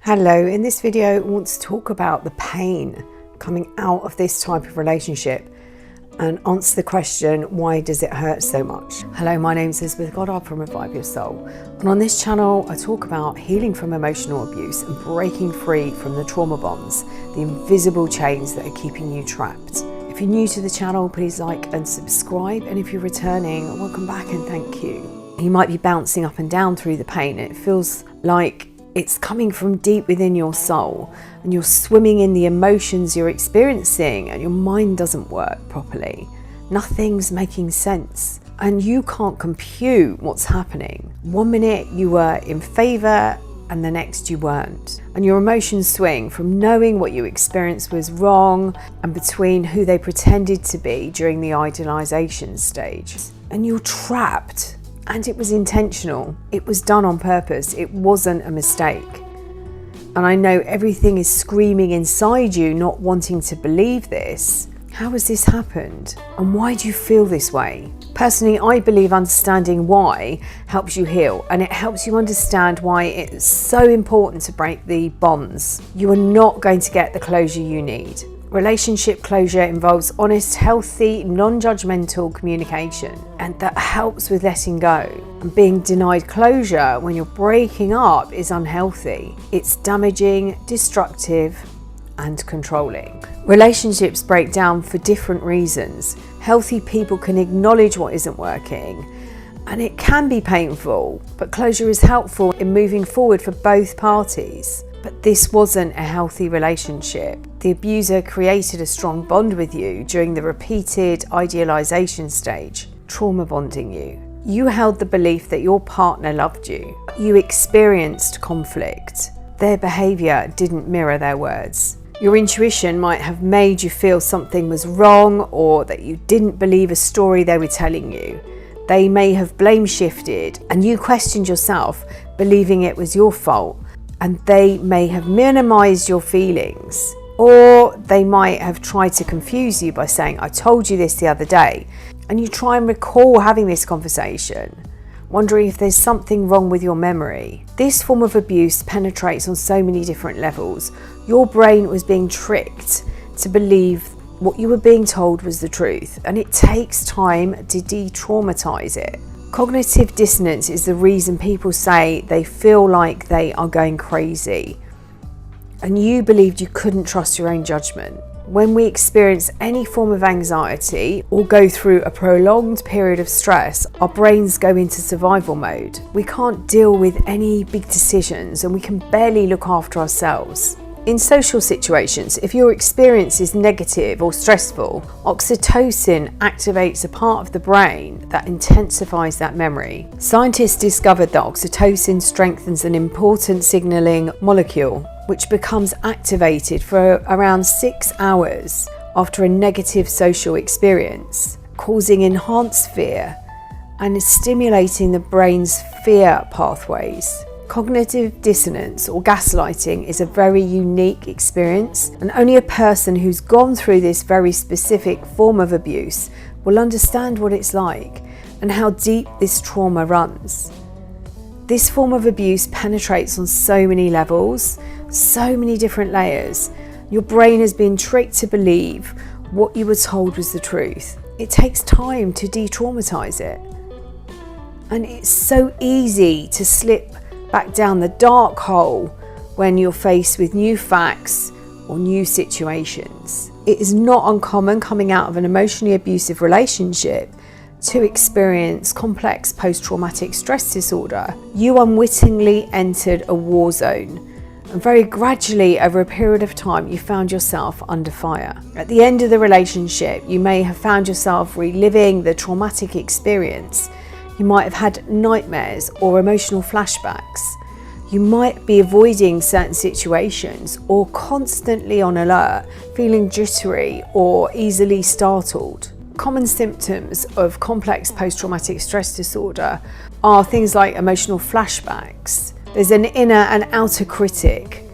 Hello, in this video I want to talk about the pain coming out of this type of relationship and answer the question, why does it hurt so much? Hello, my name is Elizabeth Goddard from Revive Your Soul, and on this channel I talk about healing from emotional abuse and breaking free from the trauma bonds, the invisible chains that are keeping you trapped. If you're new to the channel, please like and subscribe, and if you're returning, welcome back and thank you. You might be bouncing up and down through the pain. It feels like it's coming from deep within your soul and you're swimming in the emotions you're experiencing and your mind doesn't work properly. Nothing's making sense and you can't compute what's happening. 1 minute you were in favour and the next you weren't. And your emotions swing from knowing what you experienced was wrong and between who they pretended to be during the idealisation stage. And you're trapped. And it was intentional. It was done on purpose. It wasn't a mistake. And I know everything is screaming inside you, not wanting to believe this. How has this happened? And why do you feel this way? Personally, I believe understanding why helps you heal, and it helps you understand why it's so important to break the bonds. You are not going to get the closure you need. Relationship closure involves honest, healthy, non-judgmental communication, and that helps with letting go. And being denied closure when you're breaking up is unhealthy. It's damaging, destructive, and controlling. Relationships break down for different reasons. Healthy people can acknowledge what isn't working, and it can be painful, but closure is helpful in moving forward for both parties. But this wasn't a healthy relationship. The abuser created a strong bond with you during the repeated idealisation stage, trauma bonding you. You held the belief that your partner loved you. You experienced conflict. Their behaviour didn't mirror their words. Your intuition might have made you feel something was wrong or that you didn't believe a story they were telling you. They may have blame shifted and you questioned yourself, believing it was your fault. And they may have minimized your feelings, or they might have tried to confuse you by saying, I told you this the other day. And you try and recall having this conversation, wondering if there's something wrong with your memory. This form of abuse penetrates on so many different levels. Your brain was being tricked to believe what you were being told was the truth, and it takes time to de-traumatize it. Cognitive dissonance is the reason people say they feel like they are going crazy, and you believed you couldn't trust your own judgment. When we experience any form of anxiety or go through a prolonged period of stress, our brains go into survival mode. We can't deal with any big decisions and we can barely look after ourselves. In social situations, if your experience is negative or stressful, oxytocin activates a part of the brain that intensifies that memory. Scientists discovered that oxytocin strengthens an important signaling molecule, which becomes activated for around 6 hours after a negative social experience, causing enhanced fear and stimulating the brain's fear pathways. Cognitive dissonance or gaslighting is a very unique experience, and only a person who's gone through this very specific form of abuse will understand what it's like and how deep this trauma runs. This form of abuse penetrates on so many levels, so many different layers. Your brain has been tricked to believe what you were told was the truth. It takes time to de-traumatize it. And it's so easy to slip back down the dark hole when you're faced with new facts or new situations. It is not uncommon coming out of an emotionally abusive relationship to experience complex post-traumatic stress disorder. You unwittingly entered a war zone, and very gradually over a period of time you found yourself under fire. At the end of the relationship, you may have found yourself reliving the traumatic experience. You might have had nightmares or emotional flashbacks. You might be avoiding certain situations or constantly on alert, feeling jittery or easily startled. Common symptoms of complex post-traumatic stress disorder are things like emotional flashbacks. There's an inner and outer critic,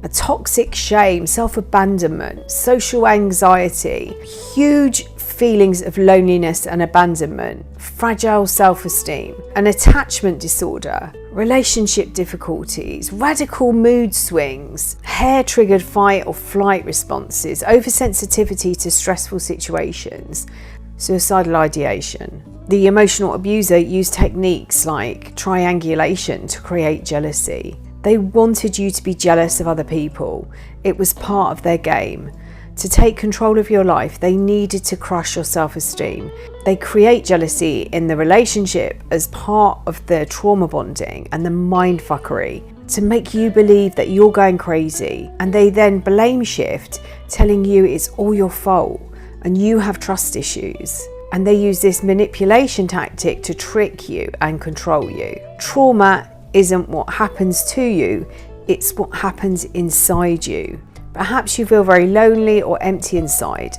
a toxic shame, self-abandonment, social anxiety, huge feelings of loneliness and abandonment, fragile self-esteem, an attachment disorder, relationship difficulties, radical mood swings, hair-triggered fight or flight responses, oversensitivity to stressful situations, suicidal ideation. The emotional abuser used techniques like triangulation to create jealousy. They wanted you to be jealous of other people. It was part of their game. To take control of your life, they needed to crush your self-esteem. They create jealousy in the relationship as part of their trauma bonding and the mindfuckery to make you believe that you're going crazy. And they then blame shift, telling you it's all your fault and you have trust issues. And they use this manipulation tactic to trick you and control you. Trauma isn't what happens to you, it's what happens inside you. Perhaps you feel very lonely or empty inside.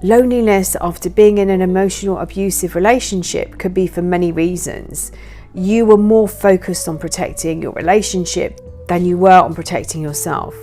Loneliness after being in an emotional abusive relationship could be for many reasons. You were more focused on protecting your relationship than you were on protecting yourself.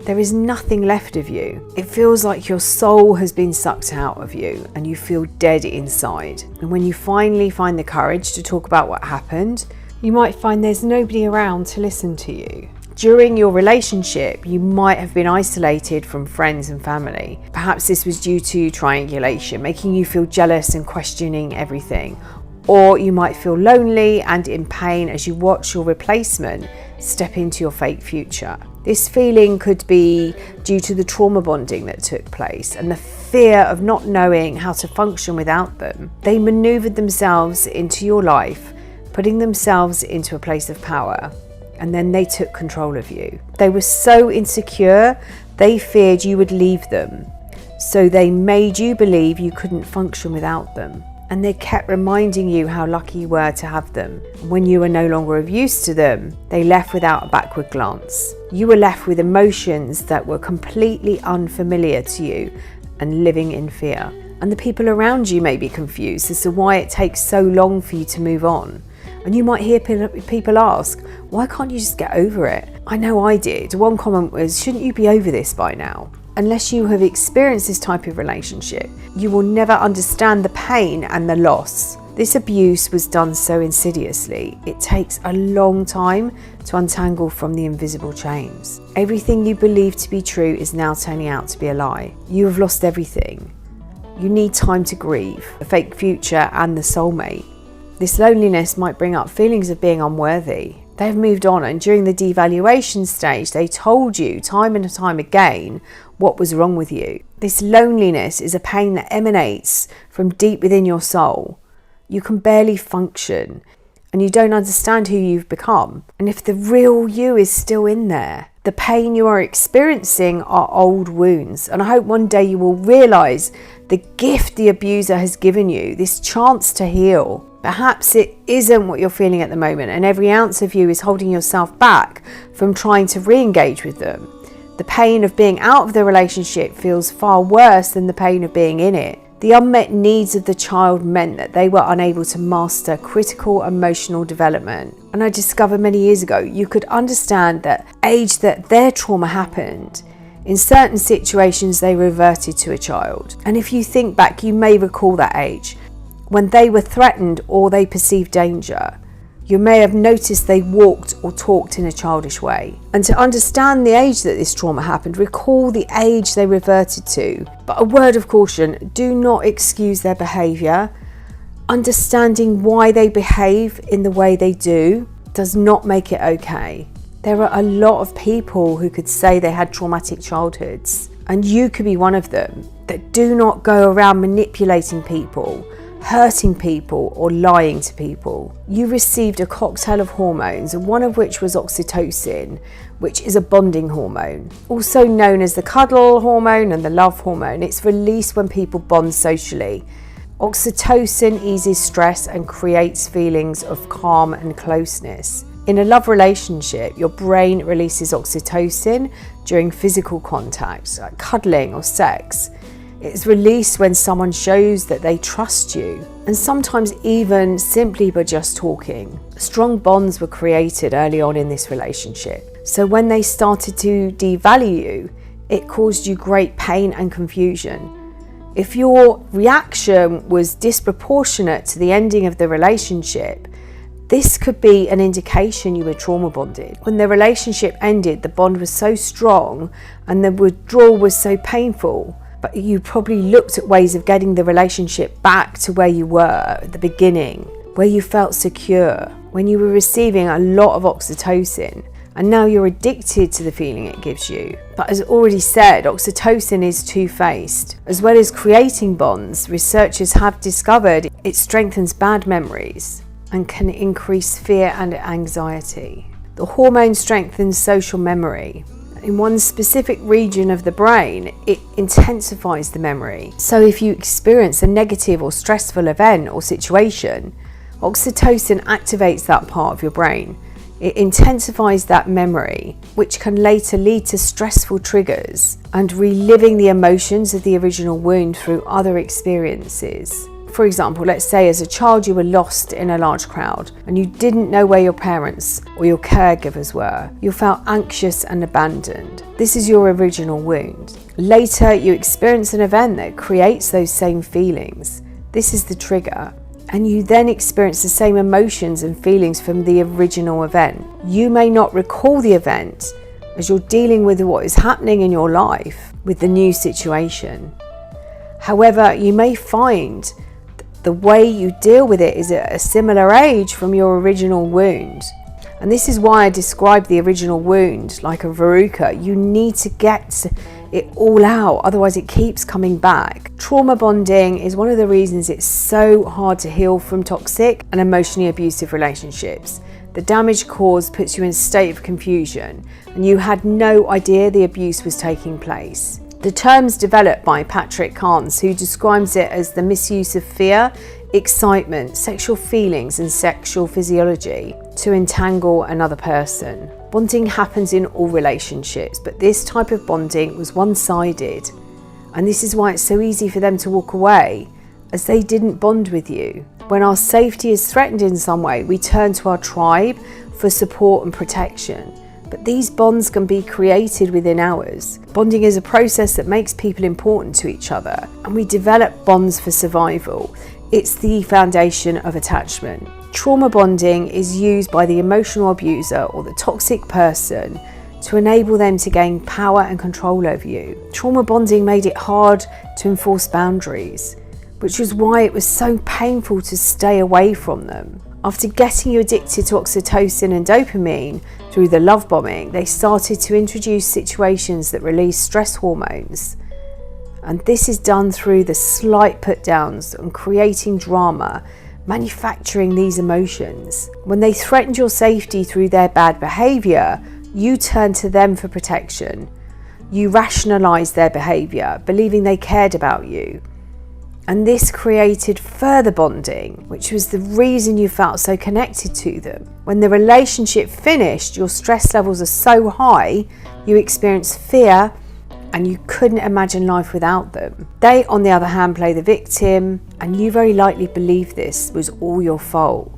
There is nothing left of you. It feels like your soul has been sucked out of you and you feel dead inside. And when you finally find the courage to talk about what happened, you might find there's nobody around to listen to you. During your relationship, you might have been isolated from friends and family. Perhaps this was due to triangulation, making you feel jealous and questioning everything. Or you might feel lonely and in pain as you watch your replacement step into your fake future. This feeling could be due to the trauma bonding that took place and the fear of not knowing how to function without them. They maneuvered themselves into your life, putting themselves into a place of power. And then they took control of you. They were so insecure, they feared you would leave them. So they made you believe you couldn't function without them. And they kept reminding you how lucky you were to have them. When you were no longer of use to them, they left without a backward glance. You were left with emotions that were completely unfamiliar to you and living in fear. And the people around you may be confused as to why it takes so long for you to move on. And you might hear people ask, why can't you just get over it? I know I did. One comment was, shouldn't you be over this by now? Unless you have experienced this type of relationship, you will never understand the pain and the loss. This abuse was done so insidiously. It takes a long time to untangle from the invisible chains. Everything you believe to be true is now turning out to be a lie. You have lost everything. You need time to grieve, the fake future and the soulmate. This loneliness might bring up feelings of being unworthy. They've moved on, and during the devaluation stage, they told you time and time again what was wrong with you. This loneliness is a pain that emanates from deep within your soul. You can barely function, and you don't understand who you've become. And if the real you is still in there, the pain you are experiencing are old wounds. And I hope one day you will realise the gift the abuser has given you, this chance to heal. Perhaps it isn't what you're feeling at the moment, and every ounce of you is holding yourself back from trying to re-engage with them. The pain of being out of the relationship feels far worse than the pain of being in it. The unmet needs of the child meant that they were unable to master critical emotional development. And I discovered many years ago, you could understand that age that their trauma happened. In certain situations, they reverted to a child. And if you think back, you may recall that age. When they were threatened or they perceived danger, you may have noticed they walked or talked in a childish way. And to understand the age that this trauma happened, recall the age they reverted to. But a word of caution, do not excuse their behaviour. Understanding why they behave in the way they do does not make it okay. There are a lot of people who could say they had traumatic childhoods, and you could be one of them, that do not go around manipulating people, hurting people or lying to people. You received a cocktail of hormones, one of which was oxytocin, which is a bonding hormone, also known as the cuddle hormone and the love hormone. It's released when people bond socially. Oxytocin eases stress and creates feelings of calm and closeness. In a love relationship, your brain releases oxytocin during physical contact, like cuddling or sex. It's released when someone shows that they trust you, and sometimes even simply by just talking. Strong bonds were created early on in this relationship. So when they started to devalue you, it caused you great pain and confusion. If your reaction was disproportionate to the ending of the relationship, This could be an indication you were trauma bonded. When the relationship ended, the bond was so strong and the withdrawal was so painful, but you probably looked at ways of getting the relationship back to where you were at the beginning, where you felt secure, when you were receiving a lot of oxytocin, and now you're addicted to the feeling it gives you. But as already said, oxytocin is two-faced. As well as creating bonds, researchers have discovered it strengthens bad memories and can increase fear and anxiety. The hormone strengthens social memory. In one specific region of the brain, it intensifies the memory. So if you experience a negative or stressful event or situation, oxytocin activates that part of your brain. It intensifies that memory, which can later lead to stressful triggers and reliving the emotions of the original wound through other experiences. For example, let's say as a child you were lost in a large crowd and you didn't know where your parents or your caregivers were. You felt anxious and abandoned. This is your original wound. Later, you experience an event that creates those same feelings. This is the trigger. And you then experience the same emotions and feelings from the original event. You may not recall the event as you're dealing with what is happening in your life with the new situation. However, you may find the way you deal with it is at a similar age from your original wound. And this is why I describe the original wound like a verruca. You need to get it all out, otherwise it keeps coming back. Trauma bonding is one of the reasons it's so hard to heal from toxic and emotionally abusive relationships. The damage caused puts you in a state of confusion, and you had no idea the abuse was taking place. The term's developed by Patrick Carnes, who describes it as the misuse of fear, excitement, sexual feelings and sexual physiology to entangle another person. Bonding happens in all relationships, but this type of bonding was one-sided, and this is why it's so easy for them to walk away, as they didn't bond with you. When our safety is threatened in some way, we turn to our tribe for support and protection. But these bonds can be created within hours. Bonding is a process that makes people important to each other, and we develop bonds for survival. It's the foundation of attachment. Trauma bonding is used by the emotional abuser or the toxic person to enable them to gain power and control over you. Trauma bonding made it hard to enforce boundaries, which was why it was so painful to stay away from them. After getting you addicted to oxytocin and dopamine through the love bombing, they started to introduce situations that release stress hormones. And this is done through the slight put downs and creating drama, manufacturing these emotions. When they threatened your safety through their bad behaviour, you turned to them for protection. You rationalised their behaviour, believing they cared about you. And this created further bonding, which was the reason you felt so connected to them. When the relationship finished, your stress levels are so high, you experience fear and you couldn't imagine life without them. They, on the other hand, play the victim, and you very likely believe this was all your fault.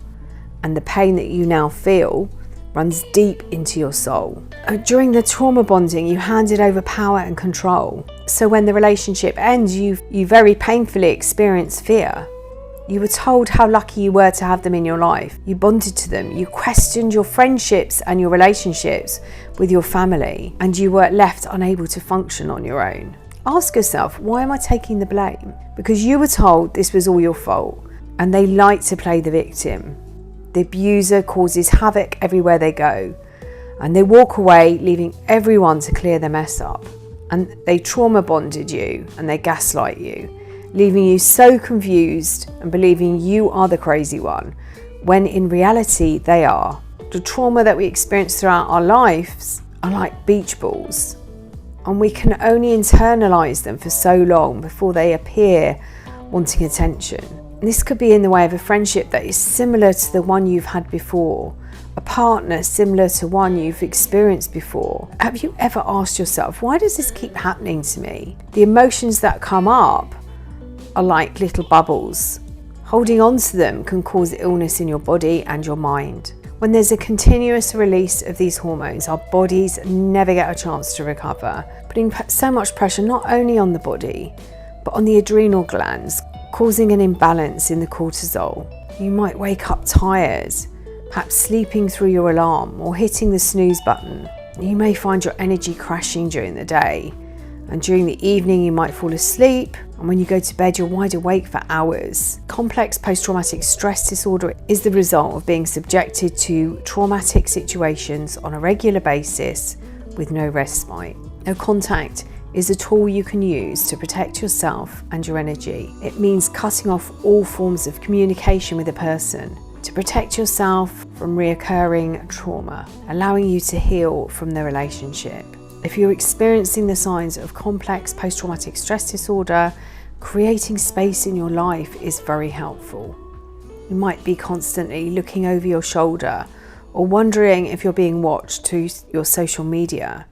And the pain that you now feel runs deep into your soul. During the trauma bonding, you handed over power and control. So when the relationship ends, you very painfully experience fear. You were told how lucky you were to have them in your life. You bonded to them. You questioned your friendships and your relationships with your family, and you were left unable to function on your own. Ask yourself, why am I taking the blame? Because you were told this was all your fault, and they like to play the victim. The abuser causes havoc everywhere they go, and they walk away, leaving everyone to clear their mess up. And they trauma bonded you, and they gaslight you, leaving you so confused and believing you are the crazy one, when in reality they are. The trauma that we experience throughout our lives are like beach balls, and we can only internalise them for so long before they appear wanting attention. And this could be in the way of a friendship that is similar to the one you've had before, a partner similar to one you've experienced before. Have you ever asked yourself, why does this keep happening to me? The emotions that come up are like little bubbles. Holding on to them can cause illness in your body and your mind. When there's a continuous release of these hormones, our bodies never get a chance to recover, putting so much pressure not only on the body, but on the adrenal glands, causing an imbalance in the cortisol. You might wake up tired, perhaps sleeping through your alarm or hitting the snooze button. You may find your energy crashing during the day, and during the evening you might fall asleep, and when you go to bed you're wide awake for hours. Complex post-traumatic stress disorder is the result of being subjected to traumatic situations on a regular basis with no respite. No contact is a tool you can use to protect yourself and your energy. It means cutting off all forms of communication with a person to protect yourself from reoccurring trauma, allowing you to heal from the relationship. If you're experiencing the signs of complex post-traumatic stress disorder, creating space in your life is very helpful. You might be constantly looking over your shoulder or wondering if you're being watched through your social media.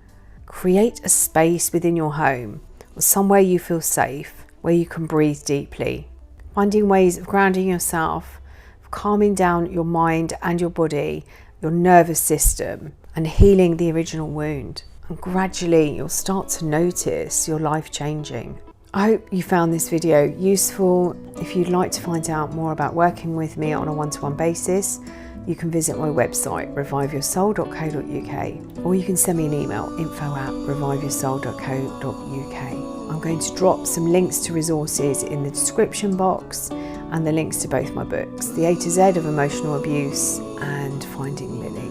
Create a space within your home or somewhere you feel safe, where you can breathe deeply. Finding ways of grounding yourself, of calming down your mind and your body, your nervous system, and healing the original wound. And gradually you'll start to notice your life changing. I hope you found this video useful. If you'd like to find out more about working with me on a one-to-one basis, you can visit my website, reviveyoursoul.co.uk, or you can send me an email, info@reviveyoursoul.co.uk. I'm going to drop some links to resources in the description box and the links to both my books, The A to Z of Emotional Abuse and Finding Lily.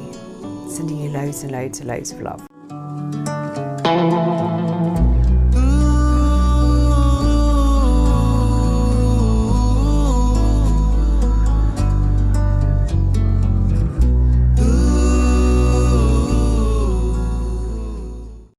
Sending you loads and loads and loads of love.